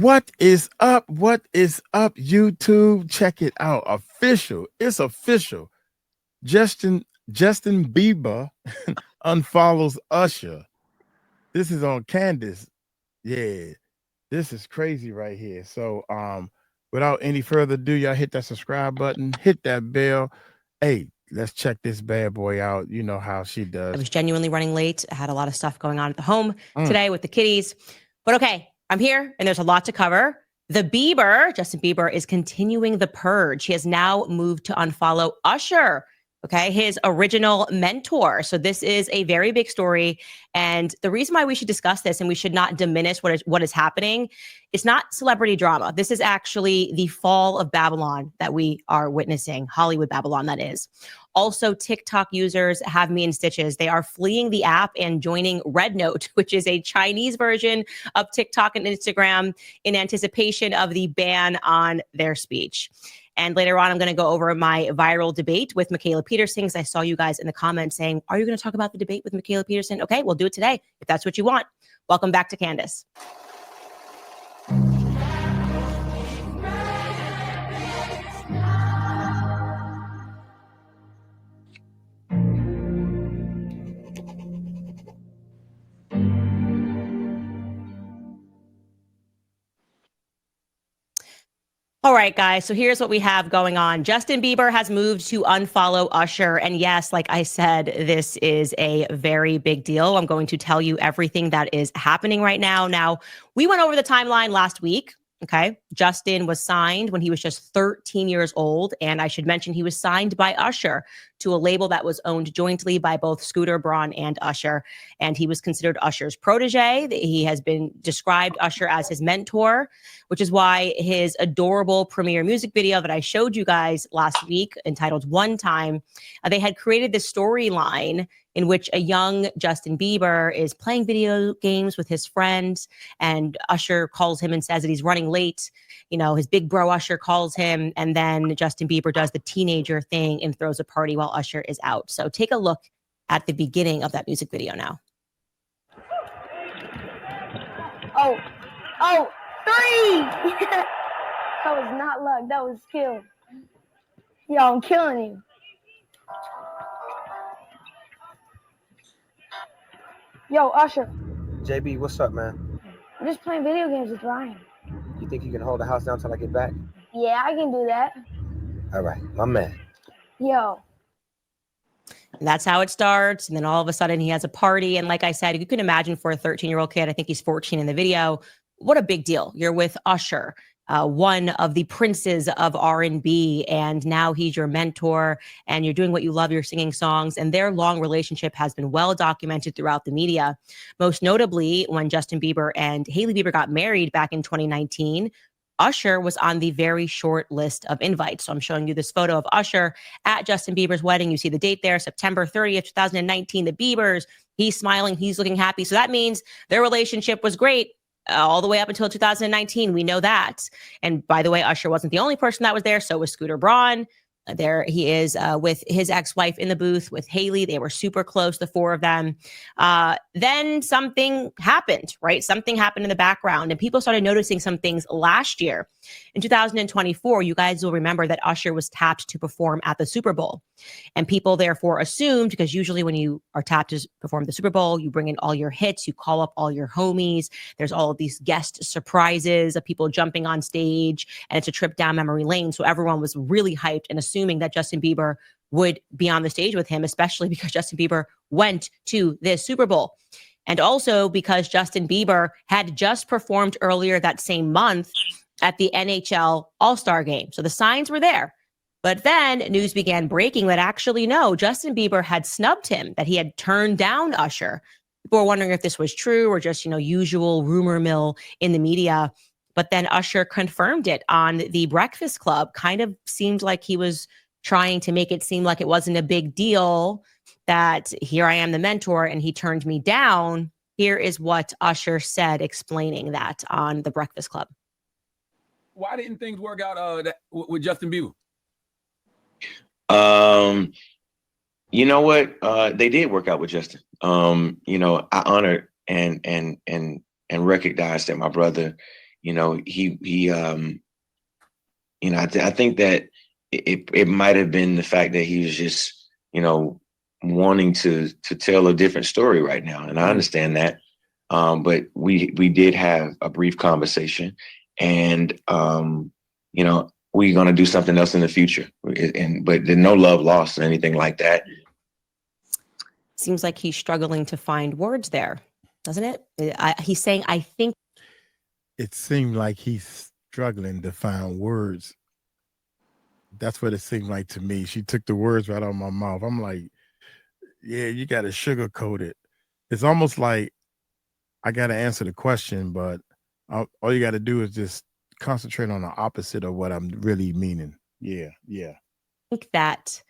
What is up? What is up, YouTube? Check it out. Official. It's official. Justin Bieber unfollows Usher. This is on Candace. Yeah, this is crazy right here. So, without any further ado, y'all hit that subscribe button, hit that bell. Hey, let's check this bad boy out. You know how she does. I was genuinely running late. I had a lot of stuff going on at the home today with the kitties. But okay, I'm here and there's a lot to cover. Justin Bieber is continuing the purge. He has now moved to unfollow Usher, okay, his original mentor. So this is a very big story. And the reason why we should discuss this and we should not diminish what is happening, it's not celebrity drama. This is actually the fall of Babylon that we are witnessing, Hollywood Babylon, that is. Also, TikTok users have me in stitches. They are fleeing the app and joining Red Note, which is a Chinese version of TikTok and Instagram, in anticipation of the ban on their speech. And later on, I'm going to go over my viral debate with Mikhaila Peterson, because I saw you guys in the comments saying, are you going to talk about the debate with Mikhaila Peterson? Okay, we'll do it today, if that's what you want. Welcome back to Candace. All right, guys, so here's what we have going on. Justin Bieber has moved to unfollow Usher. And yes, like I said, this is a very big deal. I'm going to tell you everything that is happening right now. Now, we went over the timeline last week. Okay, Justin was signed when he was just 13 years old. And I should mention he was signed by Usher to a label that was owned jointly by both 𝗗𝗢𝗡𝗞𝗦 and Usher. And he was considered Usher's protege. He has been described Usher as his mentor, which is why his adorable premiere music video that I showed you guys last week, entitled One Time, they had created this storyline in which a young Justin Bieber is playing video games with his friends, and Usher calls him and says that he's running late. You know, his big bro Usher calls him, and then Justin Bieber does the teenager thing and throws a party while Usher is out. So take a look at the beginning of that music video now. Oh, three! That was not luck, that was skill. Yo, I'm killing you. Yo, Usher. JB, what's up, man? I'm just playing video games with Ryan. You think you can hold the house down till I get back? Yeah, I can do that. All right, my man. Yo. And that's how it starts. And then all of a sudden he has a party. And like I said, you can imagine for a 13-year-old kid, I think he's 14 in the video, what a big deal. You're with Usher, one of the princes of R&B, and now he's your mentor, and you're doing what you love, you're singing songs, and their long relationship has been well documented throughout the media. Most notably, when Justin Bieber and Hailey Bieber got married back in 2019, Usher was on the very short list of invites. So I'm showing you this photo of Usher at Justin Bieber's wedding. You see the date there, September 30th, 2019, the Biebers. He's smiling, he's looking happy. So that means their relationship was great all the way up until 2019. We know that. And by the way, Usher wasn't the only person that was there. So was 𝗗𝗢𝗡𝗞𝗦. There he is with his ex-wife in the booth with Hailey. They were super close, the four of them. Then something happened, right? Something happened in the background, and people started noticing some things last year. In 2024, you guys will remember that Usher was tapped to perform at the Super Bowl. And people therefore assumed, because usually when you are tapped to perform the Super Bowl, you bring in all your hits, you call up all your homies. There's all of these guest surprises of people jumping on stage, and it's a trip down memory lane. So everyone was really hyped and assuming that Justin Bieber would be on the stage with him, especially because Justin Bieber went to this Super Bowl. And also because Justin Bieber had just performed earlier that same month at the NHL All-Star Game. So the signs were there. But then news began breaking that actually, no, Justin Bieber had snubbed him, that he had turned down Usher. People were wondering if this was true or just, usual rumor mill in the media. But then Usher confirmed it on the Breakfast Club. Kind of seemed like he was trying to make it seem like it wasn't a big deal, that here I am, the mentor, and he turned me down. Here is what Usher said explaining that on the Breakfast Club. Why didn't things work out with Justin Bieber? You know what? They did work out with Justin. I honored and recognized that my brother, you know, you know, I think that it might have been the fact that he was just, you know, wanting to tell a different story right now, and I understand that. But we did have a brief conversation, and you know, we're gonna do something else in the future, but there's no love lost or anything like that. Seems like he's struggling to find words there, doesn't it? He's saying, I think. It seemed like he's struggling to find words. That's what it seemed like to me. She took the words right out of my mouth. I'm like, yeah, you got to sugarcoat it. It's almost like I got to answer the question, but all you got to do is just concentrate on the opposite of what I'm really meaning. Yeah. I think that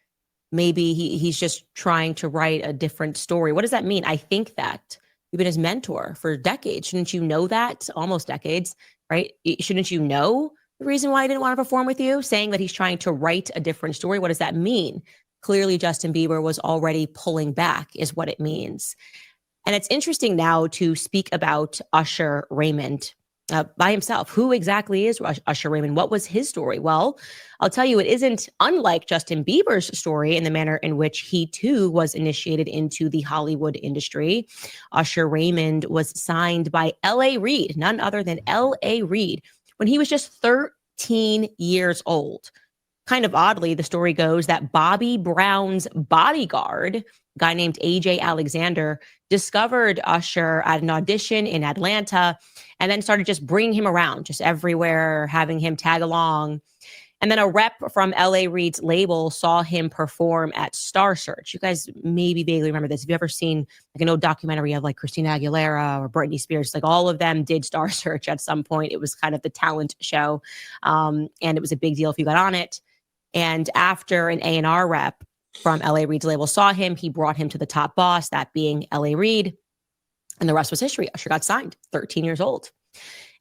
maybe he's just trying to write a different story. What does that mean? I think that you've been his mentor for decades. Shouldn't you know that? Almost decades, right? Shouldn't you know the reason why he didn't want to perform with you? Saying that he's trying to write a different story. What does that mean? Clearly, Justin Bieber was already pulling back is what it means. And it's interesting now to speak about Usher Raymond by himself. Who exactly is Usher Raymond? What was his story? Well, I'll tell you, it isn't unlike Justin Bieber's story in the manner in which he too was initiated into the Hollywood industry. Usher Raymond was signed by L.A. Reid, none other than L.A. Reid, when he was just 13 years old. Kind of oddly, the story goes that Bobby Brown's bodyguard, a guy named AJ Alexander, discovered Usher at an audition in Atlanta and then started just bringing him around, just everywhere, having him tag along. And then a rep from L.A. Reid's label saw him perform at Star Search. You guys maybe vaguely remember this. Have you ever seen like an old documentary of like Christina Aguilera or Britney Spears? Like all of them did Star Search at some point. It was kind of the talent show. And it was a big deal if you got on it. And after an A&R rep from L.A. Reid's label saw him, he brought him to the top boss, that being L.A. Reid. And the rest was history. Usher got signed, 13 years old.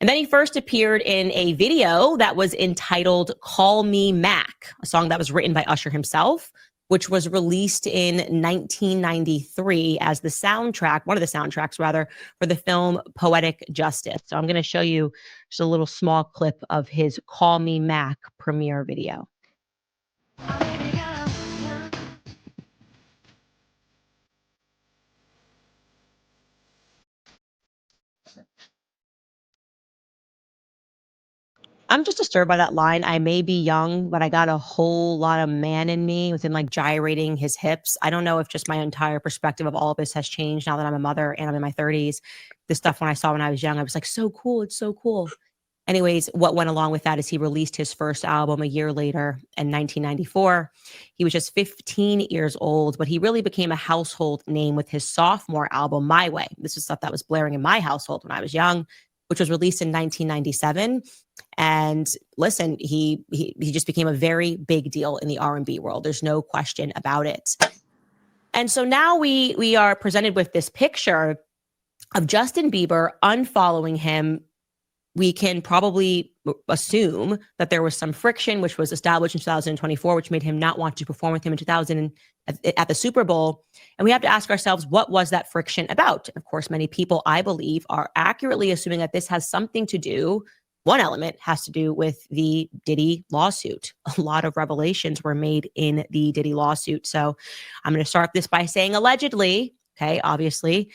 And then he first appeared in a video that was entitled Call Me Mac, a song that was written by Usher himself, which was released in 1993 as the soundtrack, one of the soundtracks rather, for the film Poetic Justice. So I'm going to show you just a little small clip of his Call Me Mac premiere video. I'm just disturbed by that line. I may be young, but I got a whole lot of man in me within like gyrating his hips. I don't know if just my entire perspective of all of this has changed now that I'm a mother and I'm in my 30s. This stuff when I saw when I was young, I was like, so cool. It's so cool. Anyways, what went along with that is he released his first album a year later in 1994. He was just 15 years old, but he really became a household name with his sophomore album, My Way. This was stuff that was blaring in my household when I was young, which was released in 1997. And listen, he just became a very big deal in the R&B world. There's no question about it. And so now we are presented with this picture of Justin Bieber unfollowing him. We can probably assume that there was some friction, which was established in 2024, which made him not want to perform with him in 2000 at the Super Bowl. And we have to ask ourselves, what was that friction about? And of course, many people, I believe, are accurately assuming that this has something to do. One element has to do with the Diddy lawsuit. A lot of revelations were made in the Diddy lawsuit. So I'm going to start this by saying allegedly. Okay, obviously,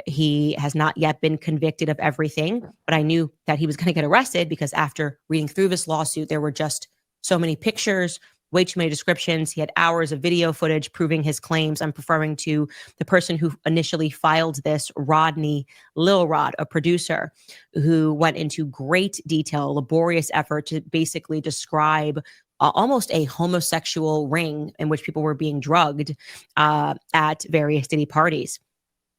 he has not yet been convicted of everything, but I knew that he was going to get arrested because after reading through this lawsuit, there were just so many pictures, way too many descriptions. He had hours of video footage proving his claims. I'm referring to the person who initially filed this, Rodney Lil Rod, a producer who went into great detail, laborious effort to basically describe almost a homosexual ring in which people were being drugged at various Diddy parties.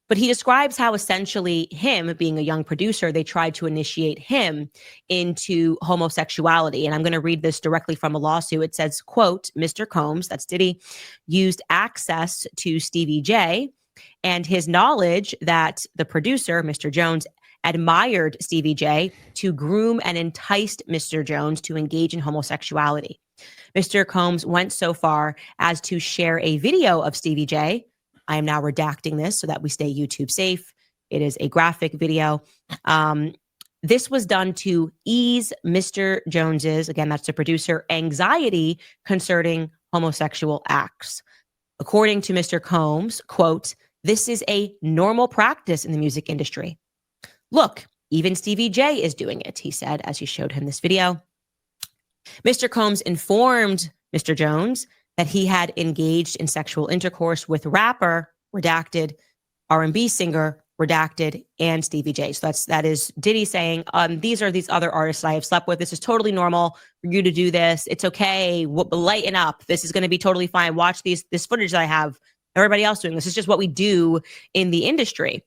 But he describes how essentially him being a young producer, they tried to initiate him into homosexuality. And I'm going to read this directly from a lawsuit. It says, quote, Mr. Combs, that's Diddy, used access to Stevie J and his knowledge that the producer, Mr. Jones, admired Stevie J to groom and enticed Mr. Jones to engage in homosexuality. Mr. Combs went so far as to share a video of Stevie J. I am now redacting this so that we stay YouTube safe. It is a graphic video this was done to ease Mr. Jones's, again, that's the producer, anxiety concerning homosexual acts. According to Mr. Combs, quote, "This is a normal practice in the music industry. Look, even Stevie J is doing it," he said as he showed him this video. Mr. Combs informed Mr. Jones that he had engaged in sexual intercourse with rapper, redacted, R&B singer, redacted, and Stevie J. So that is Diddy saying, these are these other artists I have slept with. This is totally normal for you to do this. It's okay. Lighten up. This is going to be totally fine. Watch this footage that I have everybody else doing. This is just what we do in the industry.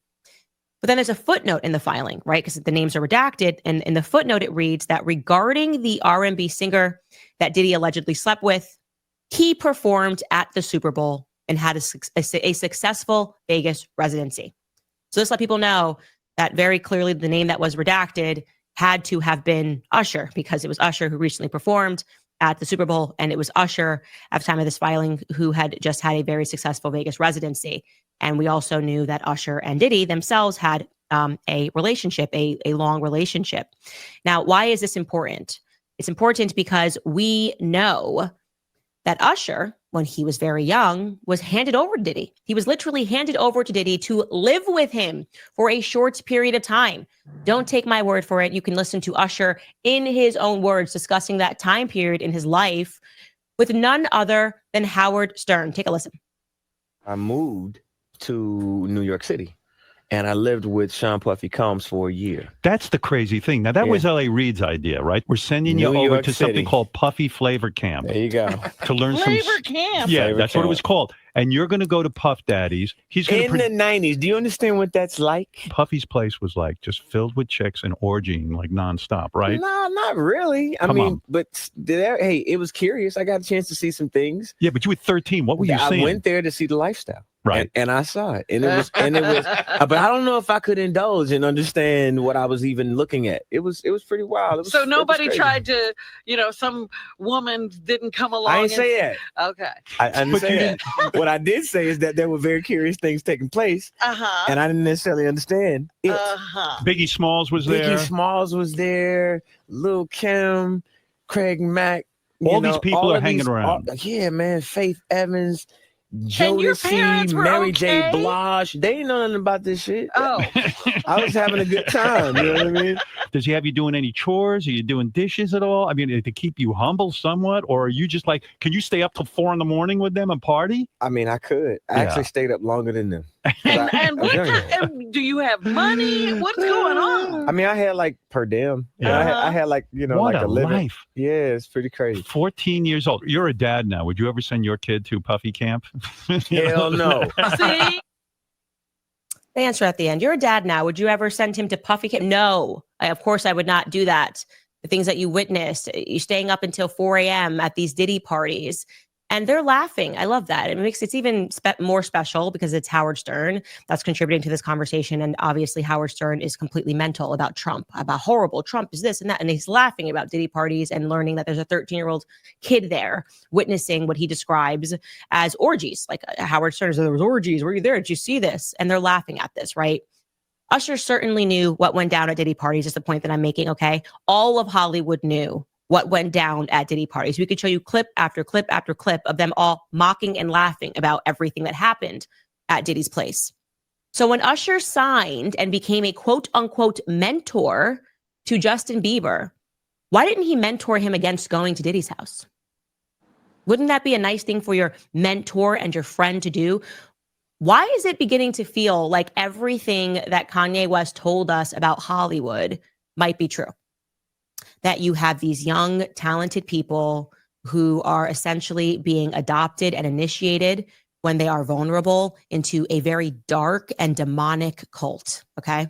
But then there's a footnote in the filing, right? Because the names are redacted. And in the footnote, it reads that regarding the R&B singer that Diddy allegedly slept with, he performed at the Super Bowl and had a successful Vegas residency. So this let people know that very clearly the name that was redacted had to have been Usher, because it was Usher who recently performed at the Super Bowl, and it was Usher at the time of this filing who had just had a very successful Vegas residency. And we also knew that Usher and Diddy themselves had a relationship, a long relationship. Now, why is this important? It's important because we know that Usher, when he was very young, was handed over to Diddy. He was literally handed over to Diddy to live with him for a short period of time. Don't take my word for it. You can listen to Usher in his own words discussing that time period in his life with none other than Howard Stern. Take a listen. I moved to New York City, and I lived with 𝗗𝗢𝗡𝗞𝗦 for a year. That's the crazy thing. Now, that was L.A. Reid's idea, right? We're sending you New over York to City. something called Puffy Flavor Camp There you go. to learn some... Flavor Camp. Yeah, Flavor that's what it Camp. was called. And you're going to go to Puff Daddy's. He's going In to... the 90s, do you understand what that's like? Puffy's place was like just filled with chicks and orgying like nonstop, right? No, not really. I Come mean, on. but hey, it was curious. I got a chance to see some things. Yeah, but you were 13. What were you I seeing? went there to see the lifestyle. Right. And I saw it. And it was, but I don't know if I could indulge and understand what I was even looking at. It was pretty wild. So nobody tried to, some woman didn't come along. I didn't say that. Okay. I didn't say that. What I did say is that there were very curious things taking place. Uh-huh. And I didn't necessarily understand it. Uh-huh. Biggie Smalls was there. Biggie Smalls was there. Lil' Kim, Craig Mack. All these people are hanging around. Yeah, man. Faith Evans. And your parents Jodeci, were Mary J. okay? Blige. They didn't know nothing about this shit. Oh. I was having a good time. You know what I mean? Does he have you doing any chores? Are you doing dishes at all? I mean, to keep you humble somewhat? Or are you just like, can you stay up till 4 a.m. with them and party? I mean, I could. I actually stayed up longer than them. And do you have money? What's going on? I mean, I had like per diem. Yeah. I had like, What like a limit. life. Yeah, it's pretty crazy. 14 years old. You're a dad now. Would you ever send your kid to Puffy camp? Hell no. See? The answer at the end. You're a dad now. Would you ever send him to Puffy camp? No. Of course I would not do that. The things that you witnessed, you staying up until 4 a.m. at these Diddy parties. And they're laughing. I love that. It makes it's even more special because it's Howard Stern that's contributing to this conversation. And obviously Howard Stern is completely mental about Trump, about horrible Trump is this and that. And he's laughing about Diddy parties and learning that there's a 13-year-old kid there witnessing what he describes as orgies. Like Howard Stern said, there was orgies. Were you there? Did you see this? And they're laughing at this, right? Usher certainly knew what went down at Diddy parties is the point that I'm making, okay? All of Hollywood knew what went down at Diddy parties. We could show you clip after clip after clip of them all mocking and laughing about everything that happened at Diddy's place. So when Usher signed and became a quote unquote mentor to Justin Bieber, why didn't he mentor him against going to Diddy's house? Wouldn't that be a nice thing for your mentor and your friend to do? Why is it beginning to feel like everything that Kanye West told us about Hollywood might be true? That you have these young, talented people who are essentially being adopted and initiated when they are vulnerable into a very dark and demonic cult, okay?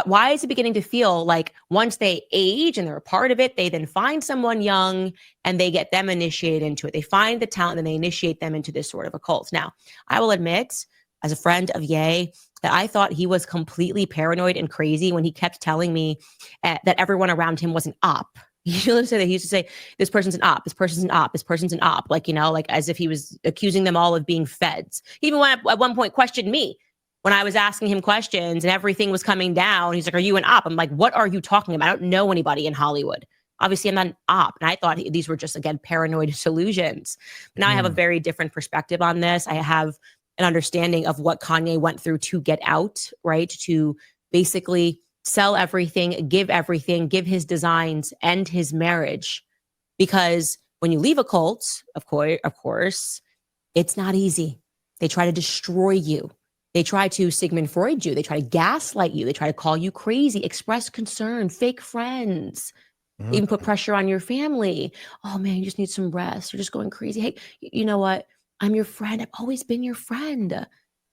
Why is it beginning to feel like once they age and they're a part of it, they then find someone young and they get them initiated into it? They find the talent and they initiate them into this sort of a cult. Now, I will admit, as a friend of Ye, that I thought he was completely paranoid and crazy when he kept telling me that everyone around him was an op. He used to say, this person's an op, this person's an op, this person's an op. Like, like as if he was accusing them all of being feds. He even went at one point questioned me. When I was asking him questions and everything was coming down, he's like, "Are you an op?" I'm like, "What are you talking about? I don't know anybody in Hollywood. Obviously, I'm not an op." And I thought these were just, again, paranoid delusions. Now I have a very different perspective on this. I have an understanding of what Kanye went through to get out, right? To basically sell everything, give his designs, end his marriage. Because when you leave a cult, of course, it's not easy. They try to destroy you. They try to Sigmund Freud you. They try to gaslight you. They try to call you crazy, express concern, fake friends, even put pressure on your family. "Oh man, you just need some rest. You're just going crazy. Hey, you know what? I'm your friend. I've always been your friend.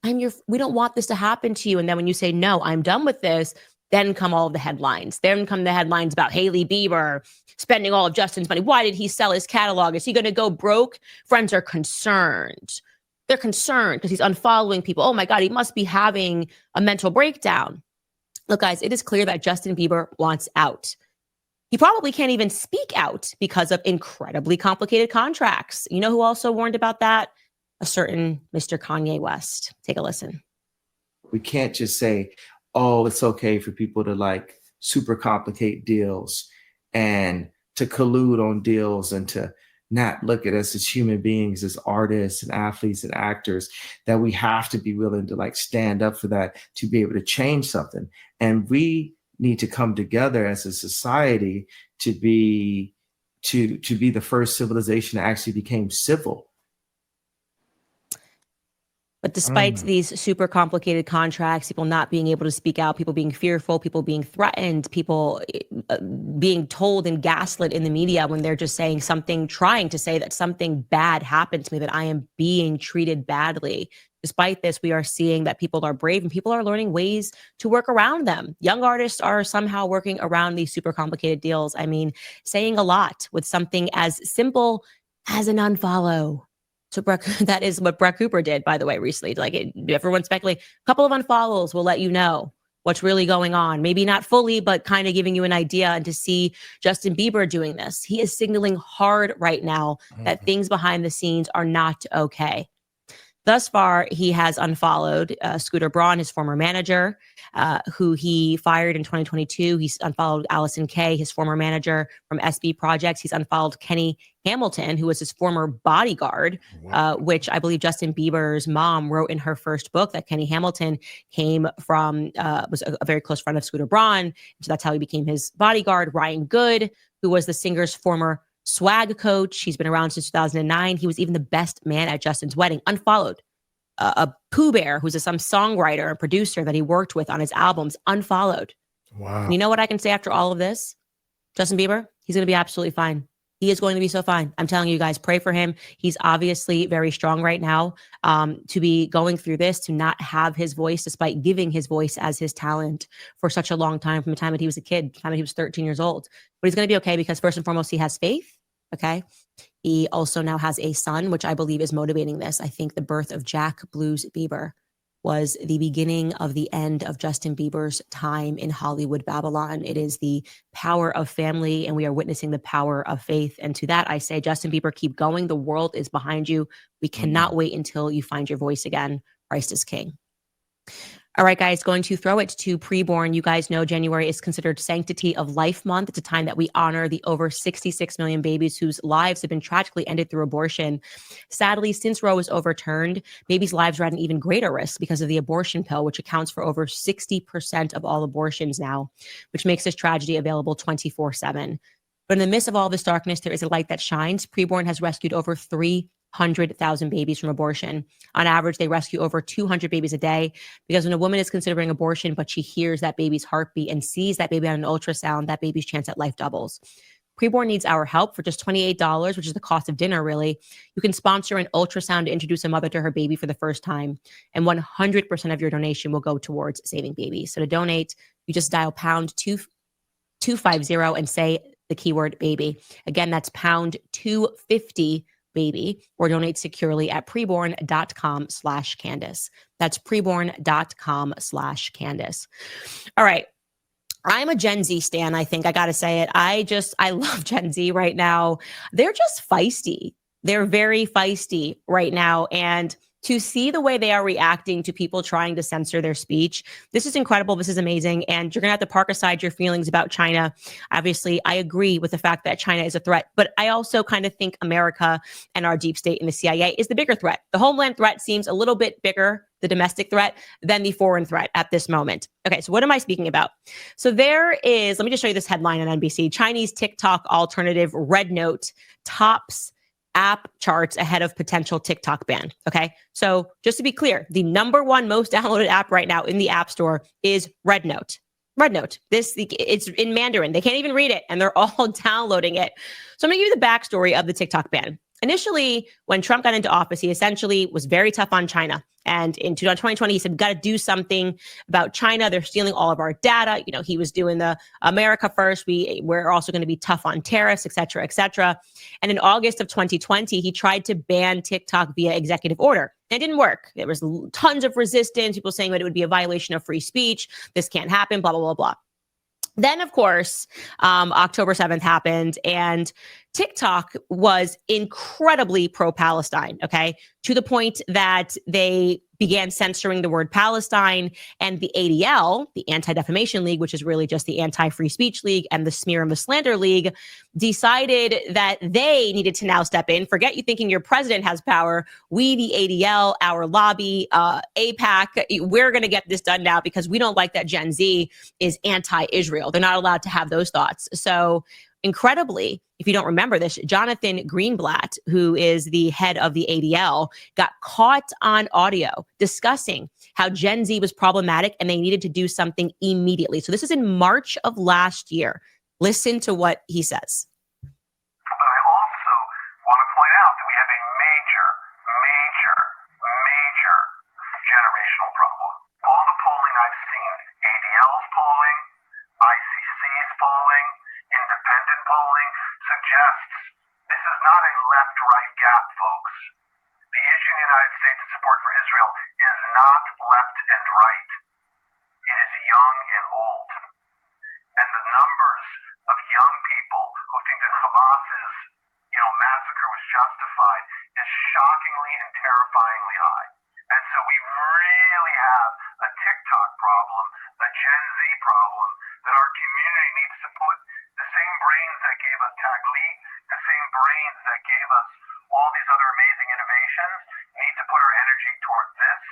We don't want this to happen to you." And then when you say, "No, I'm done with this," then come all of the headlines. Then come the headlines about Hailey Bieber spending all of Justin's money. Why did he sell his catalog? Is he going to go broke? Friends are concerned. They're concerned because he's unfollowing people. "Oh my God, he must be having a mental breakdown." Look, guys, it is clear that Justin Bieber wants out. He probably can't even speak out because of incredibly complicated contracts. You know who also warned about that? A certain Mr. Kanye West. Take a listen. We can't just say, "Oh, it's okay for people to like super complicate deals and to collude on deals and to not look at us as human beings, as artists and athletes and actors," that we have to be willing to like stand up for that to be able to change something. And we need to come together as a society to be the first civilization that actually became civil. But despite these super complicated contracts, people not being able to speak out, people being fearful, people being threatened, people being told and gaslit in the media when they're just saying something, trying to say that something bad happened to me, that I am being treated badly. Despite this, we are seeing that people are brave and people are learning ways to work around them. Young artists are somehow working around these super complicated deals. I mean, saying a lot with something as simple as an unfollow. So that is what Brett Cooper did, by the way, recently. Like everyone speculate, a couple of unfollows will let you know what's really going on. Maybe not fully, but kind of giving you an idea. And to see Justin Bieber doing this, he is signaling hard right now that things behind the scenes are not okay. Thus far, he has unfollowed Scooter Braun, his former manager, who he fired in 2022. He's unfollowed Allison Kay, his former manager from SB Projects. He's unfollowed Kenny Hamilton, who was his former bodyguard, which I believe Justin Bieber's mom wrote in her first book that Kenny Hamilton came from, was a very close friend of Scooter Braun. So that's how he became his bodyguard. Ryan Good, who was the singer's former swag coach. He's been around since 2009. He was even the best man at Justin's wedding. Unfollowed. A 𝗗𝗢𝗡, who's some songwriter and producer that he worked with on his albums, unfollowed. Wow. And you know what I can say after all of this? Justin Bieber, he's going to be absolutely fine. He is going to be so fine. I'm telling you guys, pray for him. He's obviously very strong right now. To be going through this, to not have his voice, despite giving his voice as his talent for such a long time, from the time that he was a kid, the time that he was 13 years old. But he's going to be okay because first and foremost, he has faith. Okay. He also now has a son, which I believe is motivating this. I think the birth of Jack Blues Bieber was the beginning of the end of Justin Bieber's time in Hollywood Babylon. It is the power of family, and we are witnessing the power of faith. And to that, I say, Justin Bieber, keep going. The world is behind you. We cannot wait until you find your voice again. Christ is King. All right, guys, going to throw it to preborn. You guys know January is considered Sanctity of Life Month. It's a time that we honor the over 66 million babies whose lives have been tragically ended through abortion. Sadly, since Roe was overturned, babies' lives are at an even greater risk because of the abortion pill, which accounts for over 60% of all abortions now, which makes this tragedy available 24/7. But in the midst of all this darkness, there is a light that shines. Preborn has rescued over 300,000 babies from abortion. On average, they rescue over 200 babies a day, because when a woman is considering abortion, but she hears that baby's heartbeat and sees that baby on an ultrasound, that baby's chance at life doubles. Preborn needs our help. For just $28, which is the cost of dinner, really, you can sponsor an ultrasound to introduce a mother to her baby for the first time. And 100% of your donation will go towards saving babies. So to donate, you just dial #250 and say the keyword baby. Again, that's #250 baby, or donate securely at preborn.com/Candace. That's preborn.com/Candace. All right. I'm a Gen Z stan, I think. I got to say it. I love Gen Z right now. They're just feisty. They're very feisty right now. And to see the way they are reacting to people trying to censor their speech. This is incredible. This is amazing. And you're going to have to park aside your feelings about China. Obviously, I agree with the fact that China is a threat, but I also kind of think America and our deep state and the CIA is the bigger threat. The homeland threat seems a little bit bigger, the domestic threat, than the foreign threat at this moment. Okay, so what am I speaking about? So there is, let me just show you this headline on NBC. Chinese TikTok alternative Red Note tops app charts ahead of potential TikTok ban. Okay. So just to be clear, the #1 most downloaded app right now in the App Store is Red Note. Red Note. It's in Mandarin. They can't even read it and they're all downloading it. So I'm going to give you the backstory of the TikTok ban. Initially, when Trump got into office, he essentially was very tough on China. And in 2020, he said, we've got to do something about China. They're stealing all of our data. You know, he was doing the America first. We're also going to be tough on tariffs, et cetera, et cetera. And in August of 2020, he tried to ban TikTok via executive order. It didn't work. There was tons of resistance, people saying that it would be a violation of free speech. This can't happen, blah, blah, blah, blah. Then, of course, October 7th happened, and TikTok was incredibly pro-Palestine, okay, to the point that they began censoring the word Palestine, and the ADL, the Anti-Defamation League, which is really just the Anti-Free Speech League, and the Smear and the Slander League, decided that they needed to now step in. Forget you thinking your president has power. We, the ADL, our lobby, AIPAC, we're going to get this done now because we don't like that Gen Z is anti-Israel. They're not allowed to have those thoughts. So incredibly, if you don't remember this, Jonathan Greenblatt, who is the head of the ADL, got caught on audio discussing how Gen Z was problematic and they needed to do something immediately. So this is in March of last year. Listen to what he says. But I also want to point out that we have a major generational problem. All the polling I've seen, ADL's polling, ICC's polling, independent polling, suggests this is not a left-right gap, folks. The issue in the United States of support for Israel is not left and right. It is young and old. And the numbers of young people who think that Hamas's, massacre was justified is shockingly and terrifyingly high. And so we really have a TikTok problem, a Gen Z problem, that our community needs to put the same brains that gave us 𝗟𝗏𝗡𝗞𝗦, the same brains that gave us all these other amazing innovations, need to put our energy toward this,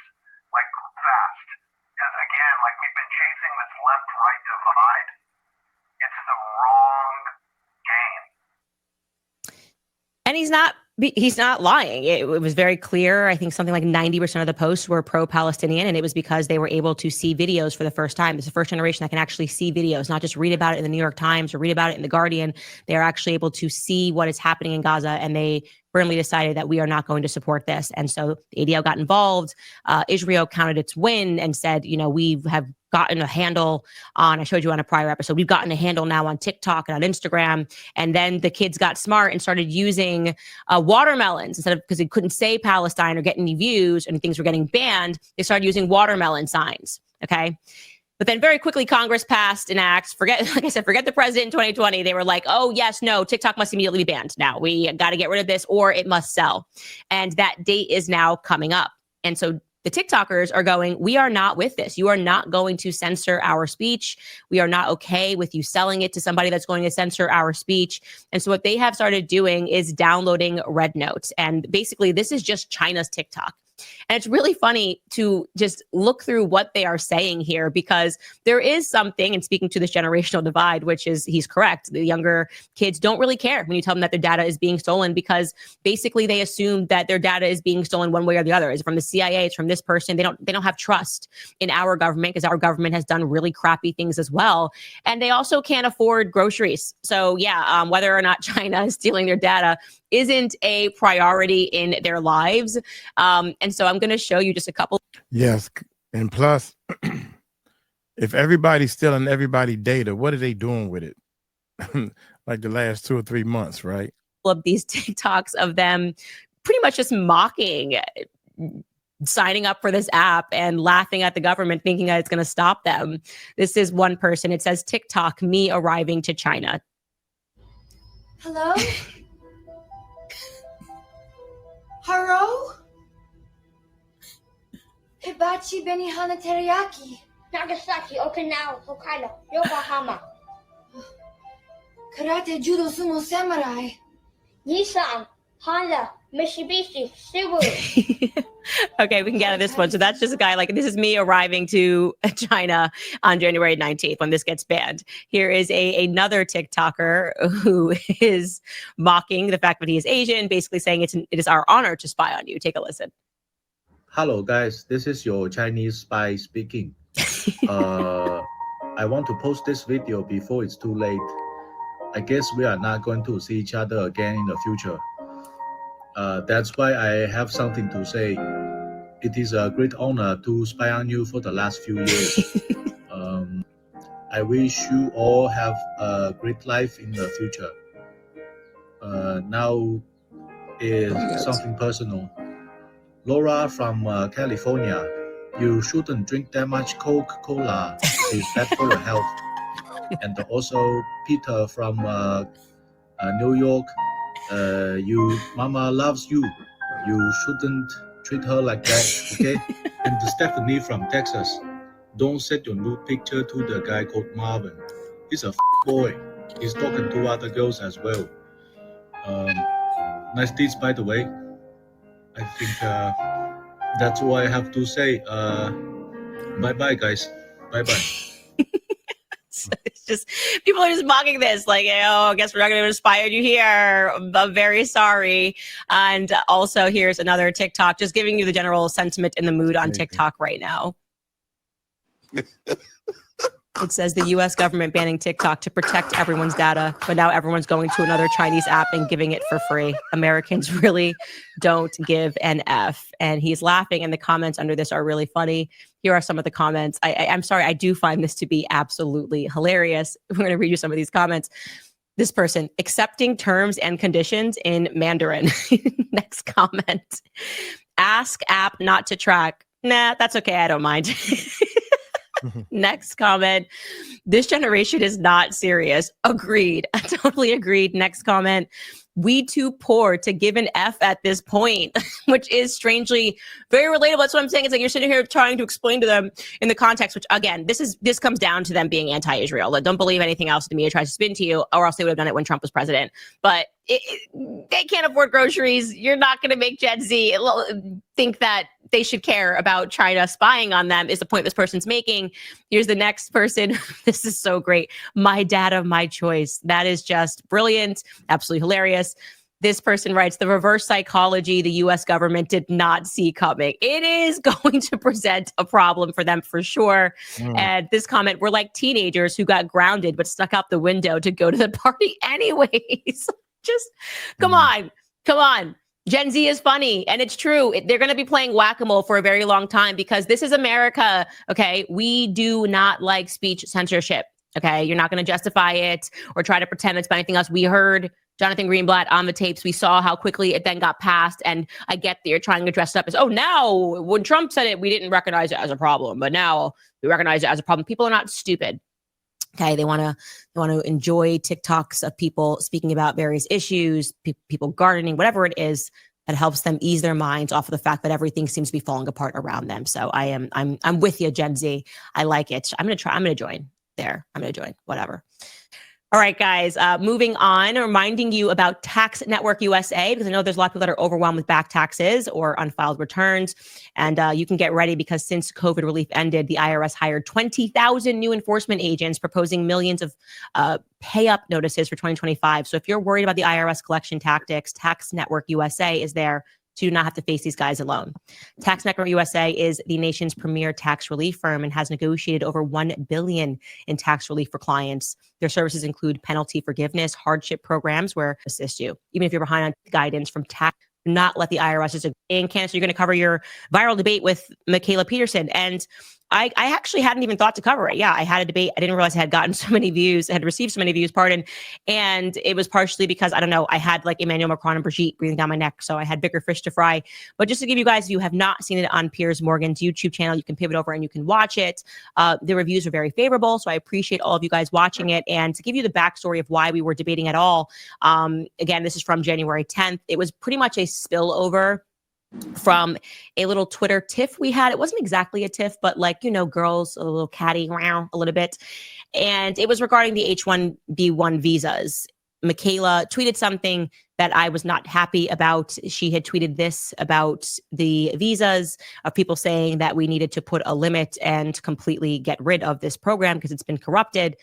like, fast. Because again, like we've been chasing this left-right divide, it's the wrong game. And he's not lying. It was very clear. I think something like 90% of the posts were pro-Palestinian, and it was because they were able to see videos for the first time. It's the first generation that can actually see videos, not just read about it in the New York Times or read about it in the Guardian. They are actually able to see what is happening in Gaza, and they firmly decided that we are not going to support this. And so the ADL got involved. Israel counted its win and said, we have gotten a handle on, I showed you on a prior episode, we've gotten a handle now on TikTok and on Instagram. And then the kids got smart and started using watermelons instead of, because they couldn't say Palestine or get any views and things were getting banned, they started using watermelon signs. Okay. But then very quickly, Congress passed an act. Forget the president in 2020. They were like, oh, yes, no, TikTok must immediately be banned. Now we got to get rid of this or it must sell. And that date is now coming up. And so the TikTokers are going, we are not with this. You are not going to censor our speech. We are not okay with you selling it to somebody that's going to censor our speech. And so what they have started doing is downloading Red Notes. And basically, this is just China's TikTok. And it's really funny to just look through what they are saying here, because there is something, and speaking to this generational divide, which is, he's correct. The younger kids don't really care when you tell them that their data is being stolen, because basically they assume that their data is being stolen one way or the other. It's from the CIA, it's from this person. They don't have trust in our government, because our government has done really crappy things as well. And they also can't afford groceries. So yeah, whether or not China is stealing their data isn't a priority in their lives. And so I'm going to show you just a couple. Yes. And plus, if everybody's stealing everybody's data, what are they doing with it? Like the last 2 or 3 months, right? Of these TikToks of them pretty much just mocking signing up for this app and laughing at the government, thinking that it's going to stop them. This is one person. It says, TikTok, me arriving to China. Hello? Hello? Hibachi benihana teriyaki. Nagasaki, Okinawa, Hokkaido, Yokohama. Karate, judo, sumo, samurai. Nissan, Honda, Mitsubishi, Subaru. Okay, we can get out of this one. So that's just a guy like, this is me arriving to China on January 19th when this gets banned. Here is another TikToker who is mocking the fact that he is Asian, basically saying it is our honor to spy on you. Take a listen. Hello guys, this is your Chinese spy speaking. I want to post this video before it's too late. I guess we are not going to see each other again in the future. That's why I have something to say. It is a great honor to spy on you for the last few years. I wish you all have a great life in the future. Now is something personal. Laura from California, you shouldn't drink that much Coca-Cola. It's bad for your health. And also Peter from New York, you mama loves you. You shouldn't treat her like that, okay? And Stephanie from Texas, don't send your nude picture to the guy called Marvin. He's a boy. He's talking to other girls as well. Nice deeds, by the way. I think that's all I have to say. Bye-bye, guys. Bye-bye. It's just, people are just mocking this. Like, oh, I guess we're not going to inspire you here. I'm very sorry. And also, here's another TikTok, just giving you the general sentiment and the mood on TikTok right now. It says the U.S. government banning TikTok to protect everyone's data, but now everyone's going to another Chinese app and giving it for free. Americans really don't give an F. And he's laughing, and the comments under this are really funny. Here are some of the comments. I'm sorry, I do find this to be absolutely hilarious. We're going to read you some of these comments. This person, accepting terms and conditions in Mandarin. Next comment. Ask app not to track. Nah, that's okay. I don't mind. Next comment. This generation is not serious. Agreed. I totally agreed. Next comment. We too poor to give an F at this point, which is strangely very relatable. That's what I'm saying. It's like you're sitting here trying to explain to them in the context, which again, this comes down to them being anti-Israel. Like, don't believe anything else the media tries to spin to you, or else they would have done it when Trump was president. But they can't afford groceries. You're not going to make Gen Z think that they should care about China spying on them, is the point this person's making. Here's the next person. This is so great. My data, my choice. That is just brilliant. Absolutely hilarious. This person writes, the reverse psychology the U.S. government did not see coming. It is going to present a problem for them for sure. And this comment, we're like teenagers who got grounded but stuck out the window to go to the party anyways. Just come on. Gen Z is funny, and it's true. They're going to be playing whack-a-mole for a very long time because this is America, okay? We do not like speech censorship, okay? You're not going to justify it or try to pretend it's anything else. We heard Jonathan Greenblatt on the tapes. We saw how quickly it then got passed, and I get that you're trying to dress it up as, oh, now when Trump said it, we didn't recognize it as a problem, but now we recognize it as a problem. People are not stupid. Okay, they want to enjoy TikToks of people speaking about various issues, people gardening, whatever it is that helps them ease their minds off of the fact that everything seems to be falling apart around them. So I'm with you, Gen Z. I like it. I'm going to join there. I'm going to join whatever. All right, guys, moving on, reminding you about Tax Network USA, because I know there's a lot of people that are overwhelmed with back taxes or unfiled returns. And you can get ready because since COVID relief ended, the IRS hired 20,000 new enforcement agents proposing millions of pay-up notices for 2025. So if you're worried about the IRS collection tactics, Tax Network USA is there to not have to face these guys alone. Tax Network USA is the nation's premier tax relief firm and has negotiated over $1 billion in tax relief for clients. Their services include penalty forgiveness, hardship programs where assist you. Even if you're behind on guidance from tax, do not let the IRS just in cancel. You're going to cover your viral debate with Mikhaila Peterson. And I actually hadn't even thought to cover it. Yeah, I had a debate. I didn't realize I had gotten so many views, had received so many views, pardon. And it was partially because, I don't know, I had like Emmanuel Macron and Brigitte breathing down my neck. So I had bigger fish to fry. But just to give you guys, if you have not seen it on Piers Morgan's YouTube channel, you can pivot over and you can watch it. The reviews are very favorable. So I appreciate all of you guys watching it. And to give you the backstory of why we were debating at all, again, this is from January 10th. It was pretty much a spillover from a little Twitter tiff we had. It wasn't exactly a tiff, but like, girls, a little catty around a little bit. And it was regarding the H-1B1 visas. Mikhaila tweeted something that I was not happy about. She had tweeted this about the visas, of people saying that we needed to put a limit and completely get rid of this program because it's been corrupted.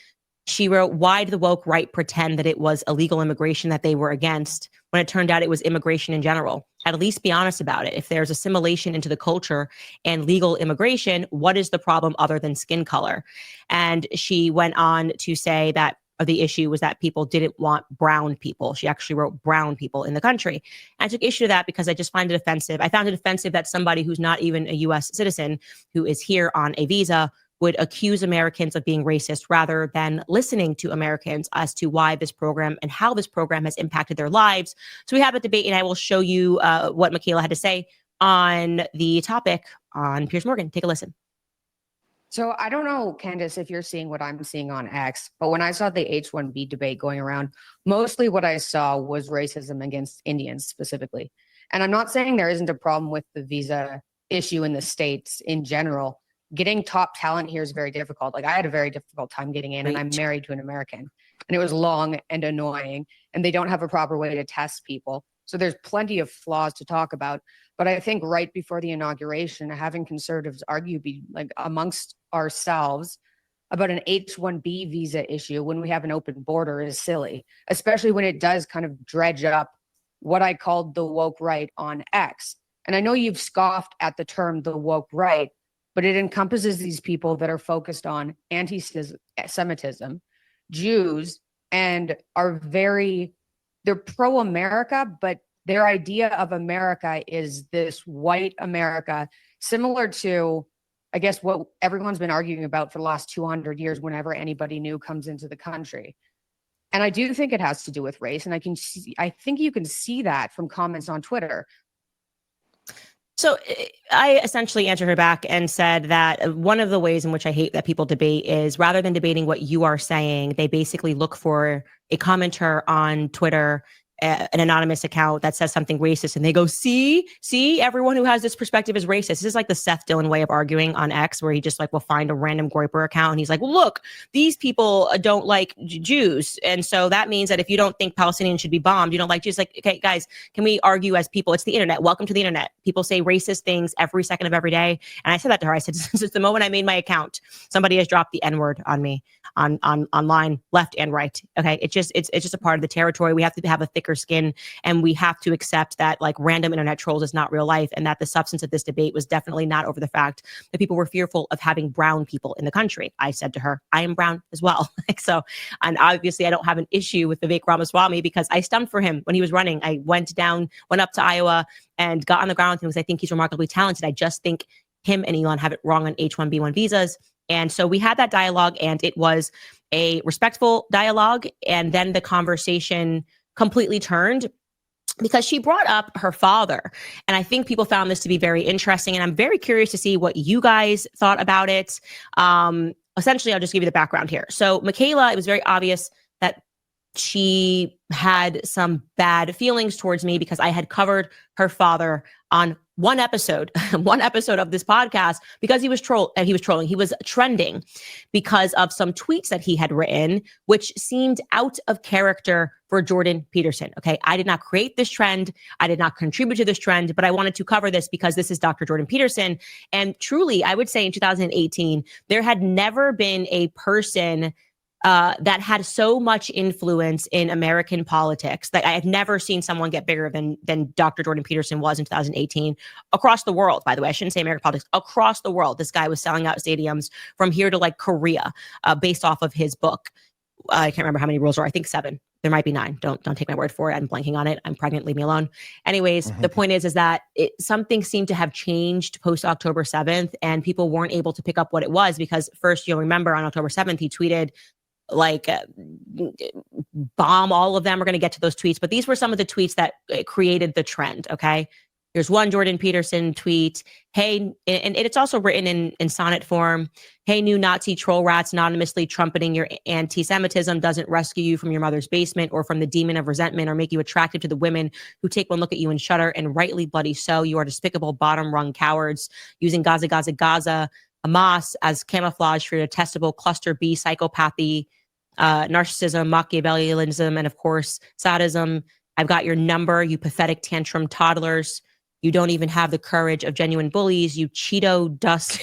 She wrote, "Why did the woke right pretend that it was illegal immigration that they were against when it turned out it was immigration in general? At least be honest about it. If there's assimilation into the culture and legal immigration, what is the problem other than skin color?" And she went on to say that the issue was that people didn't want brown people. She actually wrote brown people in the country. And I took issue to that because I just find it offensive. I found it offensive that somebody who's not even a US citizen, who is here on a visa, would accuse Americans of being racist rather than listening to Americans as to why this program and how this program has impacted their lives. So we have a debate, and I will show you what Mikhaila had to say on the topic on Piers Morgan. Take a listen. So I don't know, Candace, if you're seeing what I'm seeing on X, but when I saw the H-1B debate going around, mostly what I saw was racism against Indians specifically. And I'm not saying there isn't a problem with the visa issue in the States in general. Getting top talent here is very difficult. Like, I had a very difficult time getting in, and I'm married to an American, and it was long and annoying, and they don't have a proper way to test people. So there's plenty of flaws to talk about. But I think right before the inauguration, having conservatives argue like amongst ourselves about an H-1B visa issue when we have an open border is silly, especially when it does kind of dredge up what I called the woke right on X. And I know you've scoffed at the term the woke right, but it encompasses these people that are focused on anti-Semitism, Jews, and they're pro-America, but their idea of America is this white America, similar to, I guess, what everyone's been arguing about for the last 200 years whenever anybody new comes into the country. And I do think it has to do with race. And I think you can see that from comments on Twitter. So I essentially answered her back and said that one of the ways in which I hate that people debate is, rather than debating what you are saying, they basically look for a commenter on Twitter, an anonymous account that says something racist, and they go, see, everyone who has this perspective is racist. This is like the Seth Dillon way of arguing on X, where he just like will find a random Groyper account and he's like, well, look, these people don't like Jews, and so that means that if you don't think Palestinians should be bombed, you don't like Jews. Like, okay, guys, can we argue as people? It's the internet. Welcome to the internet. People say racist things every second of every day. And I said that to her. I said, since the moment I made my account, somebody has dropped the N-word on me online, left and right. Okay, it's just a part of the territory. We have to have a thicker skin, and we have to accept that like random internet trolls is not real life, and that the substance of this debate was definitely not over the fact that people were fearful of having brown people in the country. I said to her, I am brown as well. So, and obviously I don't have an issue with Vivek Ramaswamy because I stumped for him when he was running. I went up to Iowa and got on the ground with him because I think he's remarkably talented. I just think him and Elon have it wrong on H-1B1 visas. And so we had that dialogue, and it was a respectful dialogue. And then the conversation completely turned because she brought up her father. And I think people found this to be very interesting. And I'm very curious to see what you guys thought about it. Essentially, I'll just give you the background here. So Mikhaila, it was very obvious that she had some bad feelings towards me because I had covered her father on one episode of this podcast because he was trolling. He was trending because of some tweets that he had written, which seemed out of character for Jordan Peterson. Okay, I did not create this trend. I did not contribute to this trend, but I wanted to cover this because this is Dr. Jordan Peterson. And truly, I would say in 2018, there had never been a person that had so much influence in American politics. That I have never seen someone get bigger than Dr. Jordan Peterson was in 2018 across the world. By the way, I shouldn't say American politics, across the world. This guy was selling out stadiums from here to like Korea, based off of his book. I can't remember how many rules are. I think 7. There might be 9. Don't take my word for it. I'm blanking on it. I'm pregnant. Leave me alone. Anyways, the point is that something seemed to have changed post October 7th, and people weren't able to pick up what it was because first, you'll remember on October 7th, he tweeted like bomb all of them. We're going to get to those tweets, but these were some of the tweets that created the trend. Okay. Here's one Jordan Peterson tweet. Hey, and it's also written in sonnet form. Hey, new Nazi troll rats anonymously trumpeting your anti-Semitism doesn't rescue you from your mother's basement or from the demon of resentment or make you attractive to the women who take one look at you and shudder, and rightly bloody so. You are despicable bottom rung cowards using 𝗗𝗓𝗡𝗔𝗧𝗜𝗢𝗡, Hamas as camouflage for your detestable cluster B psychopathy, narcissism, Machiavellianism, and of course, sadism. I've got your number, you pathetic tantrum toddlers. You don't even have the courage of genuine bullies. You Cheeto dust.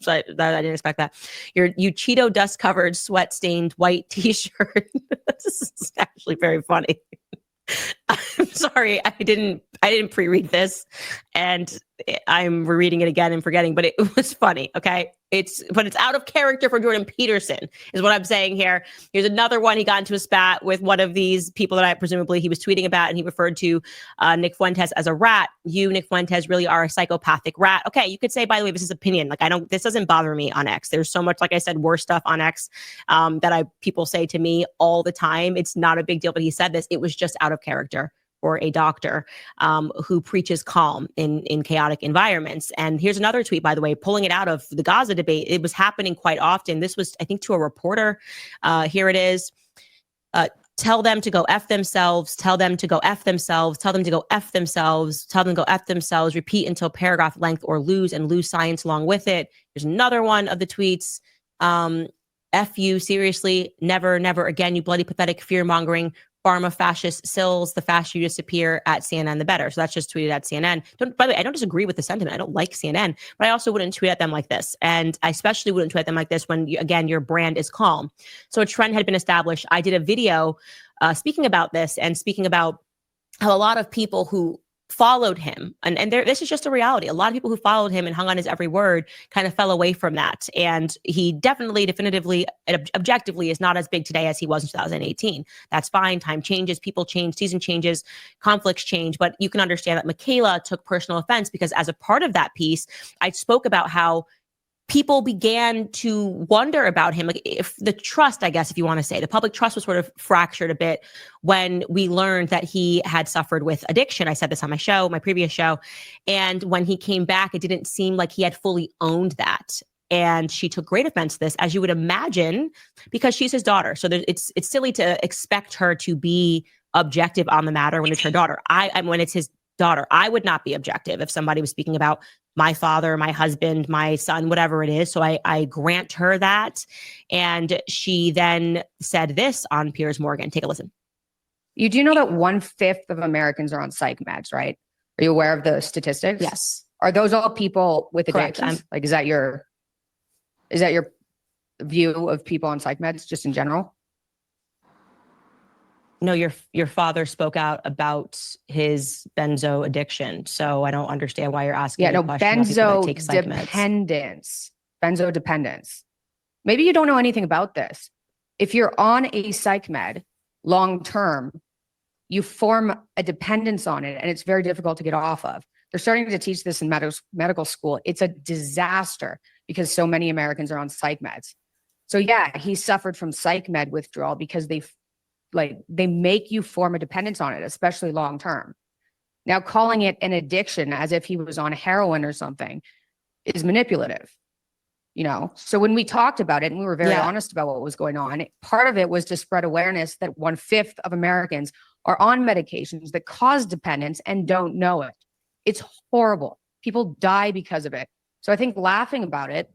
I didn't expect that. You Cheeto dust covered, sweat stained white t-shirt. This is actually very funny. I'm sorry, I didn't pre-read this, and I'm rereading it again and forgetting, but it was funny. Okay, it's out of character for Jordan Peterson, is what I'm saying here. Here's another one. He got into a spat with one of these people that presumably he was tweeting about, and he referred to Nick Fuentes as a rat. You, Nick Fuentes, really are a psychopathic rat. Okay, you could say, by the way, this is opinion. Like, this doesn't bother me on X. There's so much, like I said, worse stuff on X that people say to me all the time. It's not a big deal, but he said this. It was just out of character for a doctor who preaches calm in chaotic environments. And here's another tweet, by the way, pulling it out of the Gaza debate. It was happening quite often. This was, I think, to a reporter. Here it is. Tell them to go F themselves. Tell them to go F themselves. Tell them to go F themselves. Tell them to go F themselves. Repeat until paragraph length or lose science along with it. There's another one of the tweets. F you, seriously, never, never again, you bloody pathetic fear-mongering pharma fascist sills. The faster you disappear at CNN, the better. So that's just tweeted at CNN. By the way, I don't disagree with the sentiment. I don't like CNN, but I also wouldn't tweet at them like this. And I especially wouldn't tweet at them like this when, again, your brand is calm. So a trend had been established. I did a video speaking about this and speaking about how a lot of people who followed him, and this is just a reality. A lot of people who followed him and hung on his every word kind of fell away from that. And he definitely, definitively, objectively is not as big today as he was in 2018. That's fine. Time changes, people change, season changes, conflicts change. But you can understand that Mikhaila took personal offense because as a part of that piece, I spoke about how people began to wonder about him. Like, if the trust, I guess, if you want to say, the public trust was sort of fractured a bit when we learned that he had suffered with addiction. I said this on my previous show. And when he came back, it didn't seem like he had fully owned that. And she took great offense to this, as you would imagine, because she's his daughter. So it's silly to expect her to be objective on the matter when it's her daughter. When it's his daughter, I would not be objective if somebody was speaking about my father, my husband, my son, whatever it is. So I grant her that. And she then said this on Piers Morgan. Take a listen. You do know that 1/5 of Americans are on psych meds, right? Are you aware of the statistics? Yes. Are those all people with Correct. addictions? Like, is that your view of people on psych meds just in general? No, your father spoke out about his benzo addiction. So I don't understand why you're asking. Yeah, no, benzo take psych meds. dependence. Benzo dependence. Maybe you don't know anything about this. If you're on a psych med long term, you form a dependence on it, and it's very difficult to get off of. They're starting to teach this in medical school. It's a disaster because so many Americans are on psych meds. So yeah, he suffered from psych med withdrawal because they make you form a dependence on it, especially long term. Now, calling it an addiction as if he was on heroin or something is manipulative. So when we talked about it and we were very honest about what was going on, part of it was to spread awareness that 1/5 of Americans are on medications that cause dependence and don't know it. It's horrible. People die because of it. So I think laughing about it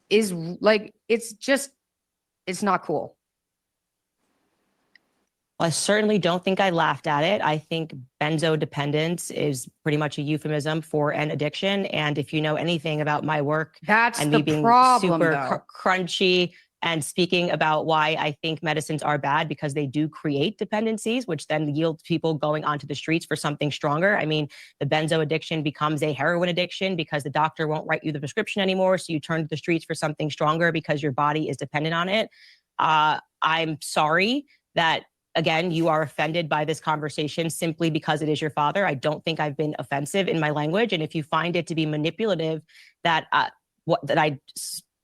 is it's not cool. Well, I certainly don't think I laughed at it. I think benzo dependence is pretty much a euphemism for an addiction. And if you know anything about my work, that's and the me being problem, super crunchy and speaking about why I think medicines are bad because they do create dependencies, which then yield people going onto the streets for something stronger. I mean, the benzo addiction becomes a heroin addiction because the doctor won't write you the prescription anymore. So you turn to the streets for something stronger because your body is dependent on it. I'm sorry that, again, you are offended by this conversation simply because it is your father. I don't think I've been offensive in my language. And if you find it to be manipulative that I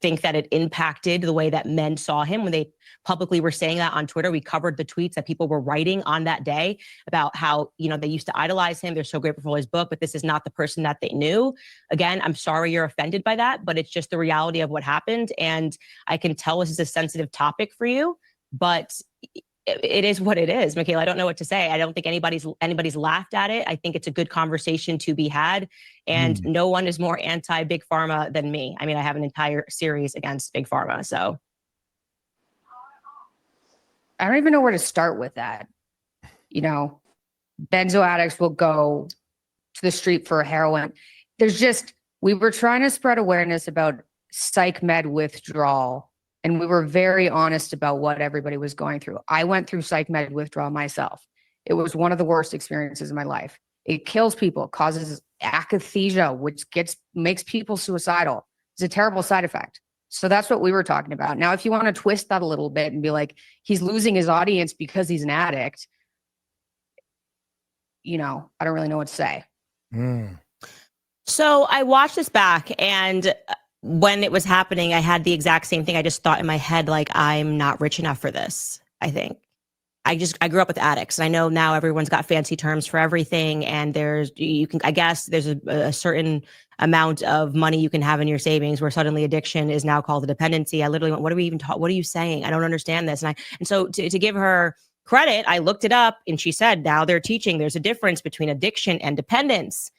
think that it impacted the way that men saw him when they publicly were saying that on Twitter. We covered the tweets that people were writing on that day about how, they used to idolize him. They're so grateful for his book, but this is not the person that they knew. Again, I'm sorry you're offended by that, but it's just the reality of what happened. And I can tell this is a sensitive topic for you, but it is what it is. Mikhaila, I don't know what to say. I don't think anybody's laughed at it. I think it's a good conversation to be had. And no one is more anti-Big Pharma than me. I mean, I have an entire series against Big Pharma. So I don't even know where to start with that. Benzo addicts will go to the street for heroin. We were trying to spread awareness about psych med withdrawal. And we were very honest about what everybody was going through. I went through psych med withdrawal myself. It was one of the worst experiences in my life. It kills people, causes akathisia, which makes people suicidal. It's a terrible side effect. So that's what we were talking about. Now, if you want to twist that a little bit and be like, he's losing his audience because he's an addict, I don't really know what to say. So I watched this back, and when it was happening, I had the exact same thing. I just thought in my head, like, I'm not rich enough for this. I think I grew up with addicts. And I know now everyone's got fancy terms for everything. And there's a certain amount of money you can have in your savings where suddenly addiction is now called a dependency. I literally went, what are you saying? I don't understand this. And so to give her credit, I looked it up, and she said, now they're teaching there's a difference between addiction and dependence.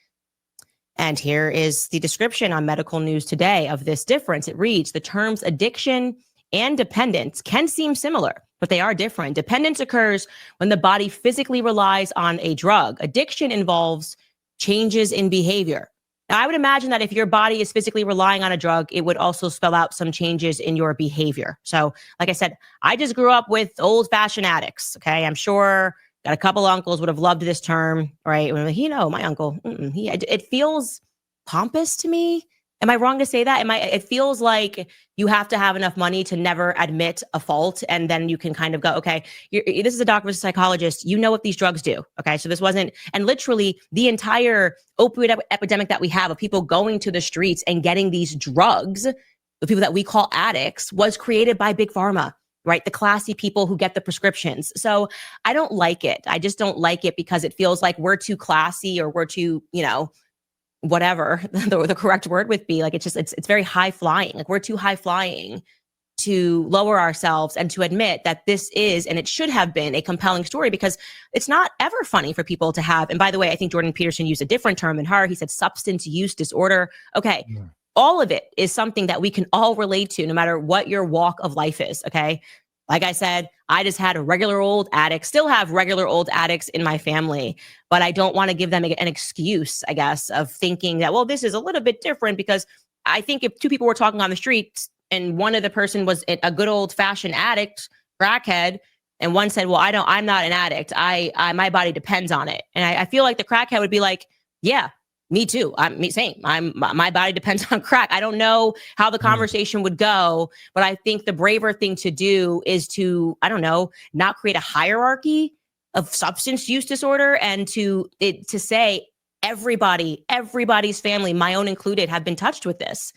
And here is the description on Medical News Today of this difference. It reads, the terms addiction and dependence can seem similar, but they are different. Dependence occurs when the body physically relies on a drug. Addiction involves changes in behavior. Now, I would imagine that if your body is physically relying on a drug, it would also spell out some changes in your behavior. So, like I said, I just grew up with old-fashioned addicts, okay? I'm sure got a couple uncles would have loved this term, right? My uncle, it feels pompous to me. Am I wrong to say that? It feels like you have to have enough money to never admit a fault. And then you can kind of go, okay, this is a doctor, this is a psychologist. You know what these drugs do. Okay. So this wasn't, and literally the entire opioid epidemic that we have of people going to the streets and getting these drugs, the people that we call addicts, was created by Big Pharma. Right? The classy people who get the prescriptions. So I don't like it. I just don't like it because it feels like we're too classy, or we're too, whatever the correct word would be. Like, it's very high flying. Like, we're too high flying to lower ourselves and to admit that this is, and it should have been, a compelling story, because it's not ever funny for people to have. And by the way, I think Jordan Peterson used a different term than her. He said substance use disorder. Okay. Yeah. All of it is something that we can all relate to, no matter what your walk of life is, okay? Like I said, I just had a regular old addict, still have regular old addicts in my family, but I don't want to give them an excuse, I guess, of thinking that, well, this is a little bit different, because I think if two people were talking on the street and one of the person was a good old fashioned addict, crackhead, and one said, well, I'm not an addict. My body depends on it. And I feel like the crackhead would be like, yeah, me too. Same. My body depends on crack. I don't know how the conversation would go, but I think the braver thing to do is to, not create a hierarchy of substance use disorder, and to say everybody's family, my own included, have been touched with this.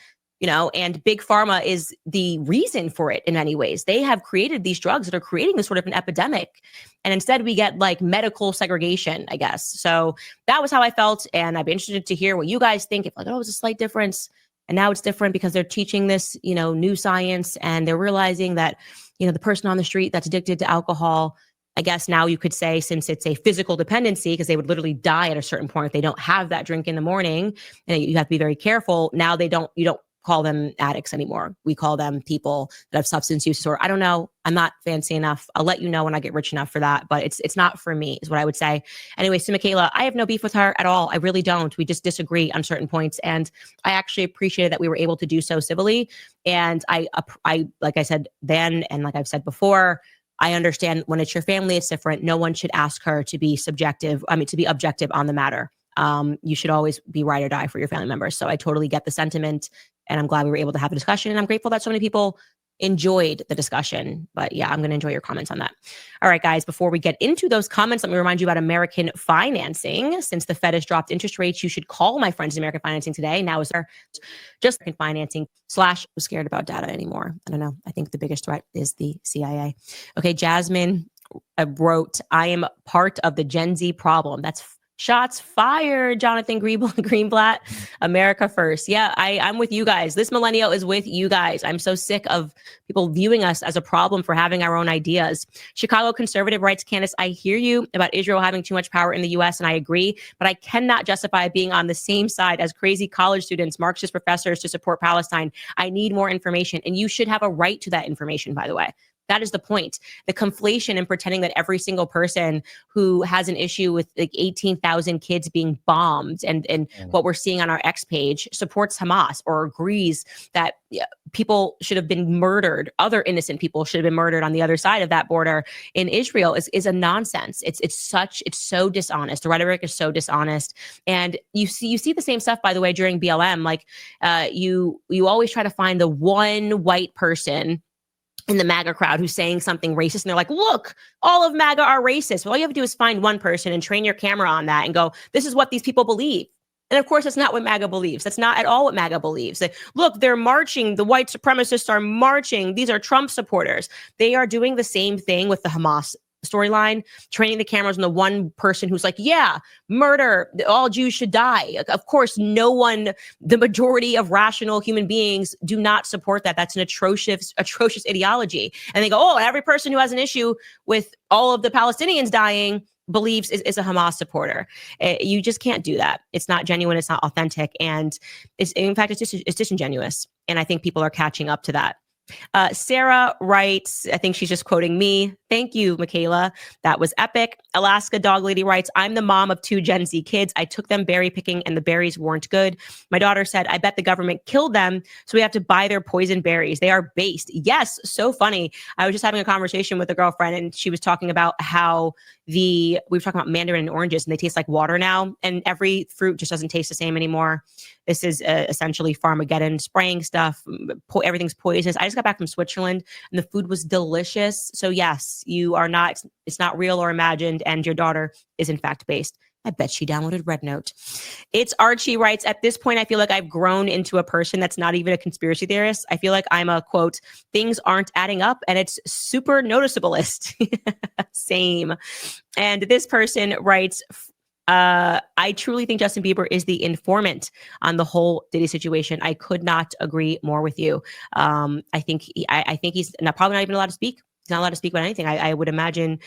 And Big Pharma is the reason for it in many ways. They have created these drugs that are creating this sort of an epidemic. And instead we get like medical segregation, I guess. So that was how I felt. And I'd be interested to hear what you guys think. If it was a slight difference, and now it's different because they're teaching this, new science, and they're realizing that, the person on the street that's addicted to alcohol, I guess now you could say, since it's a physical dependency, because they would literally die at a certain point if they don't have that drink in the morning, and you have to be very careful. Now you don't call them addicts anymore. We call them people that have substance use disorder. I don't know. I'm not fancy enough. I'll let you know when I get rich enough for that, but it's not for me, is what I would say. Anyway, so Mikhaila, I have no beef with her at all. I really don't. We just disagree on certain points. And I actually appreciated that we were able to do so civilly. And I like I said then, and like I've said before, I understand when it's your family, it's different. No one should ask her to be objective on the matter. You should always be ride or die for your family members. So I totally get the sentiment, and I'm glad we were able to have a discussion. And I'm grateful that so many people enjoyed the discussion. But yeah, I'm going to enjoy your comments on that. All right, guys, before we get into those comments, let me remind you about American financing. Since the Fed has dropped interest rates, you should call my friends at American Financing today. Now is there just financing / scared about data anymore. I don't know. I think the biggest threat is the CIA. Okay, Jasmine wrote, I am part of the Gen Z problem. That's shots fired, Jonathan Greenblatt. America first. Yeah, I'm with you guys. This millennial is with you guys. I'm so sick of people viewing us as a problem for having our own ideas. Chicago conservative writes, Candace, I hear you about Israel having too much power in the US, and I agree, but I cannot justify being on the same side as crazy college students, Marxist professors to support Palestine. I need more information, and you should have a right to that information, by the way. That is the point. The conflation and pretending that every single person who has an issue with like 18,000 kids being bombed and what we're seeing on our X page supports Hamas or agrees that people should have been murdered, other innocent people should have been murdered on the other side of that border in Israel is a nonsense. It's so dishonest. The rhetoric is so dishonest. And you see the same stuff, by the way, during BLM. Like you always try to find the one white person in the MAGA crowd who's saying something racist, and they're like, look, all of MAGA are racist. Well, all you have to do is find one person and train your camera on that and go, this is what these people believe. And of course, that's not what MAGA believes. That's not at all what MAGA believes. Like, look, they're marching. The white supremacists are marching. These are Trump supporters. They are doing the same thing with the Hamas storyline, training the cameras on the one person who's like, yeah, murder, all Jews should die. Of course, no one, the majority of rational human beings do not support that. That's an atrocious ideology. And they go, oh, every person who has an issue with all of the Palestinians dying believes is a Hamas supporter. You just can't do that. It's not genuine. It's not authentic. And in fact, it's disingenuous. And I think people are catching up to that. Sarah writes, I think she's just quoting me. Thank you, Mikhaila. That was epic. Alaska Dog Lady writes, I'm the mom of 2 Gen Z kids. I took them berry picking and the berries weren't good. My daughter said, I bet the government killed them, so we have to buy their poison berries. They are based. Yes, so funny. I was just having a conversation with a girlfriend and she was talking about how we were talking about mandarin and oranges and they taste like water now, and every fruit just doesn't taste the same anymore. This is essentially Farmageddon spraying stuff. Everything's poisonous. I just got back from Switzerland and the food was delicious. So yes, you are not, it's not real or imagined, and your daughter is in fact based. I bet she downloaded Red Note. It's Archie writes, at this point, I feel like I've grown into a person that's not even a conspiracy theorist. I feel like I'm a, quote, things aren't adding up, and it's super noticeablest. Same. And this person writes, I truly think Justin Bieber is the informant on the whole Diddy situation. I could not agree more with you. I think he's probably not even allowed to speak. He's not allowed to speak about anything. I would imagine,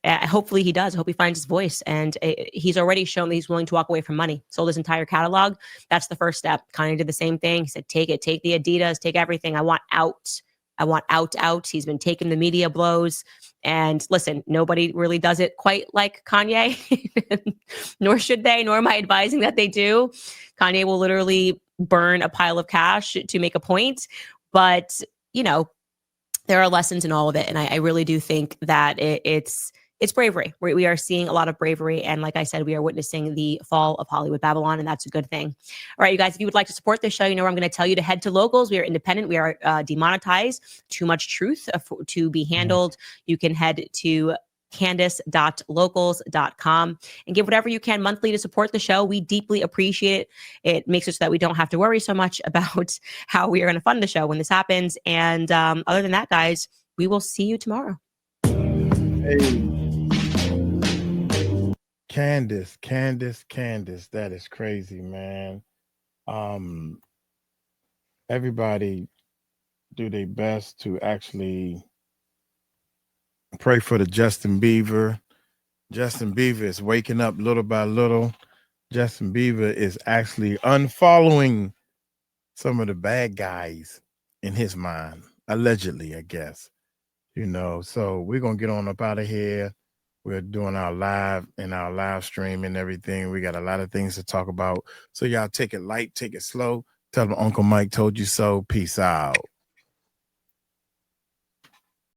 hopefully he does. I hope he finds his voice. And he's already shown that he's willing to walk away from money. Sold his entire catalog. That's the first step. Kanye did the same thing. He said, take it, take the Adidas, take everything. I want out. I want out. He's been taking the media blows. And listen, nobody really does it quite like Kanye, nor should they, nor am I advising that they do. Kanye will literally burn a pile of cash to make a point. But, you know, there are lessons in all of it. And I really do think that it's bravery. We are seeing a lot of bravery. And like I said, we are witnessing the fall of Hollywood Babylon, and that's a good thing. All right, you guys, if you would like to support this show, you know where I'm going to tell you to head to locals. We are independent. We are demonetized. Too much truth to be handled. You can head to candace.locals.com and give whatever you can monthly to support the show. We deeply appreciate it. It makes it so that we don't have to worry so much about how we are going to fund the show when this happens. And other than that, guys, we will see you tomorrow. Hey. Candace, that is crazy, man. Everybody do their best to actually pray for the Justin Bieber. Justin Bieber is waking up little by little. Justin Bieber is actually unfollowing some of the bad guys in his mind, allegedly, I guess. You know, so we're going to get on up out of here. We're doing our live stream and everything. We got a lot of things to talk about. So y'all take it light, take it slow. Tell them Uncle Mike told you so. Peace out.